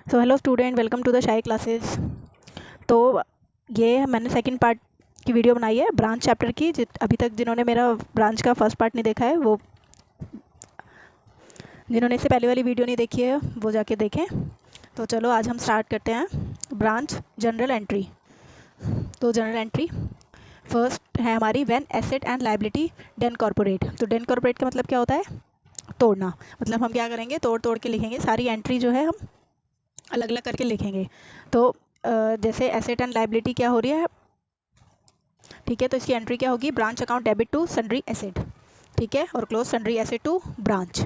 So hello student, welcome to the Shai classes. तो ये मैंने सेकंड पार्ट की वीडियो बनाई है ब्रांच चैप्टर की। अभी तक जिन्होंने मेरा ब्रांच का फर्स्ट पार्ट नहीं देखा है, वो जिन्होंने इससे पहले वाली वीडियो नहीं देखी है वो जाके देखें। तो चलो आज हम स्टार्ट करते हैं ब्रांच जनरल एंट्री। तो जनरल एंट्री फर्स्ट है हमारी when asset and liability then corporate. तो डेन कॉर्पोरेट का मतलब क्या होता है? तोड़ना। मतलब हम क्या करेंगे, तोड़ तोड़ के लिखेंगे। सारी एंट्री जो है हम अलग अलग करके लिखेंगे। तो जैसे एसेट एंड लायबिलिटी क्या हो रही है, ठीक है, तो इसकी एंट्री क्या होगी? Branch account debit to sundry asset, ठीक है, और close sundry asset to branch.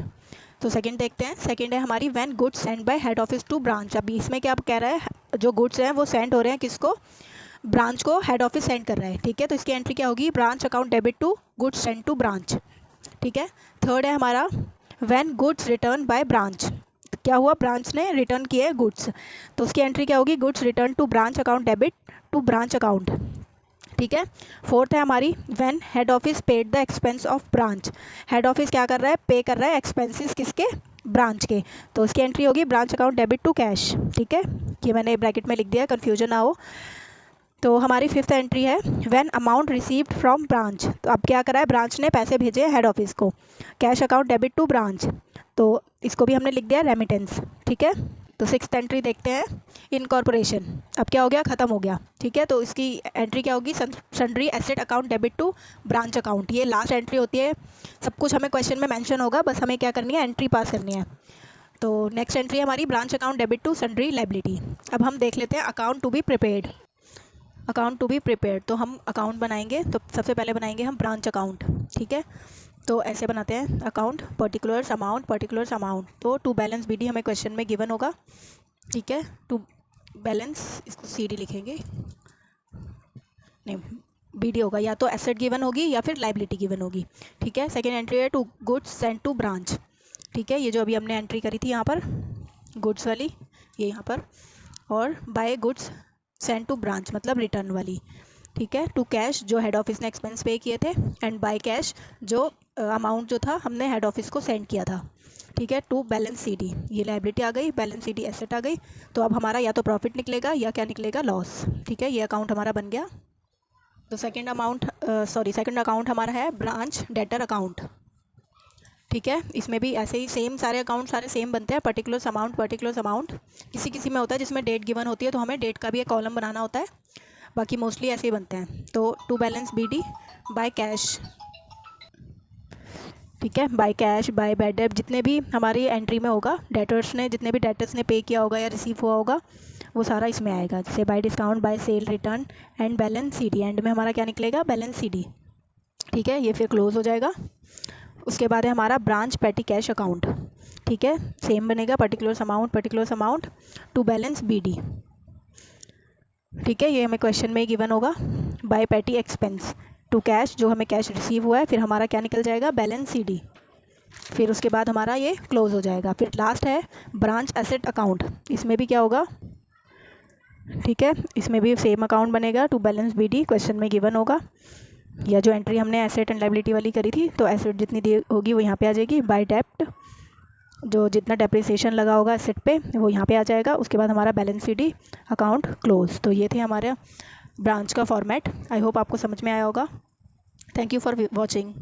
तो सेकंड देखते हैं। सेकंड है हमारी when goods send by head office to branch. अभी इसमें क्या कह रहा है, जो गुड्स हैं वो सेंड हो रहे हैं किसको? ब्रांच को हेड ऑफिस सेंड कर रहा है, ठीक है, तो इसकी एंट्री क्या होगी? Branch account debit to goods send to branch, ठीक है। थर्ड है हमारा when goods return by branch. क्या हुआ? ब्रांच ने रिटर्न किए गुड्स, तो उसकी एंट्री क्या होगी? Goods return to branch account debit to branch account, ठीक है। फोर्थ है हमारी when head office paid the expense of branch. Head office क्या कर रहा है? पे कर रहा है एक्सपेंसेस किसके? ब्रांच के, तो उसकी एंट्री होगी branch account debit to cash, ठीक है। ये मैंने ब्रैकेट में लिख दिया, कन्फ्यूजन ना हो। तो हमारी फिफ्थ एंट्री है when amount received from branch. तो अब क्या करा है? ब्रांच ने पैसे भेजे हेड ऑफिस को, cash account debit to branch, तो इसको भी हमने लिख दिया रेमिटेंस, ठीक है। तो सिक्स्थ एंट्री देखते हैं इनकॉर्पोरेशन। अब क्या हो गया? ख़त्म हो गया, ठीक है, तो इसकी एंट्री क्या होगी? Sundry asset account debit to branch account. ये लास्ट एंट्री होती है। सब कुछ हमें क्वेश्चन में मेंशन होगा, बस हमें क्या करनी है? एंट्री पास करनी है। तो नेक्स्ट एंट्री है हमारी branch account debit to sundry liability. अब हम देख लेते हैं account to be prepared. Account to be prepared, तो हम अकाउंट बनाएंगे। तो सबसे पहले बनाएंगे हम ब्रांच अकाउंट, ठीक है। तो ऐसे बनाते हैं अकाउंट पर्टिकुलर्स अमाउंट। तो टू बैलेंस बी डी हमें क्वेश्चन में गिवन होगा, ठीक है। टू बैलेंस, इसको सी डी लिखेंगे, नहीं बी डी होगा, या तो एसेट गिवन होगी या फिर लाइबिलिटी गिवन होगी, ठीक है। सेकेंड एंट्री है to goods send to branch, ठीक है, ये जो अभी हमने एंट्री करी थी यहाँ पर गुड्स वाली, ये यहाँ पर, और by goods send to branch मतलब रिटर्न वाली, ठीक है। टू कैश, जो हेड ऑफिस ने एक्सपेंस पे किए थे, एंड बाय कैश, जो अमाउंट जो था हमने हेड ऑफिस को सेंड किया था, ठीक है। टू बैलेंस सी डी, ये लायबिलिटी आ गई, बैलेंस सी डी एसेट आ गई। तो अब हमारा या तो प्रॉफिट निकलेगा या क्या निकलेगा? लॉस, ठीक है। ये अकाउंट हमारा बन गया। तो सेकंड अकाउंट हमारा है ब्रांच डेटर अकाउंट, ठीक है। इसमें भी ऐसे ही सेम सारे अकाउंट सारे सेम बनते हैं। पर्टिकुलर्स अमाउंट किसी किसी में होता है जिसमें डेट गिवन होती है, तो हमें डेट का भी एक कॉलम बनाना होता है, बाकी मोस्टली ऐसे ही बनते हैं। तो to balance b d by cash, ठीक है, by cash, by bad debt, जितने भी हमारी एंट्री में होगा, डेटर्स ने जितने भी डेटर्स ने पे किया होगा या रिसीव हुआ होगा, वो सारा इसमें आएगा। जैसे by discount, by sale, return and balance c d. End में हमारा क्या निकलेगा? बैलेंस सी डी, ठीक है। ये फिर क्लोज हो जाएगा। उसके बाद है हमारा ब्रांच पेटी कैश अकाउंट, ठीक है, सेम बनेगा, particulars amount to balance b d, ठीक है। ये हमें क्वेश्चन में गिवन होगा। बाय पेटी एक्सपेंस टू कैश, जो हमें कैश रिसीव हुआ है, फिर हमारा क्या निकल जाएगा? Balance c d. फिर उसके बाद हमारा ये क्लोज हो जाएगा। फिर लास्ट है ब्रांच एसेट अकाउंट। इसमें भी क्या होगा? ठीक है, इसमें भी सेम अकाउंट बनेगा, to balance b d, question में गिवन होगा, या जो एंट्री हमने एसेट एंड लायबिलिटी वाली करी थी, तो एसेट जितनी दी होगी वो यहाँ पे आ जाएगी। बाय डेप्ट, जो जितना डेप्रिसिएशन लगा होगा एसेट पे वो यहाँ पे आ जाएगा। उसके बाद हमारा balance c d, account close. तो ये थे हमारे ब्रांच का फॉर्मेट। आई होप आपको समझ में आया होगा। Thank you for watching.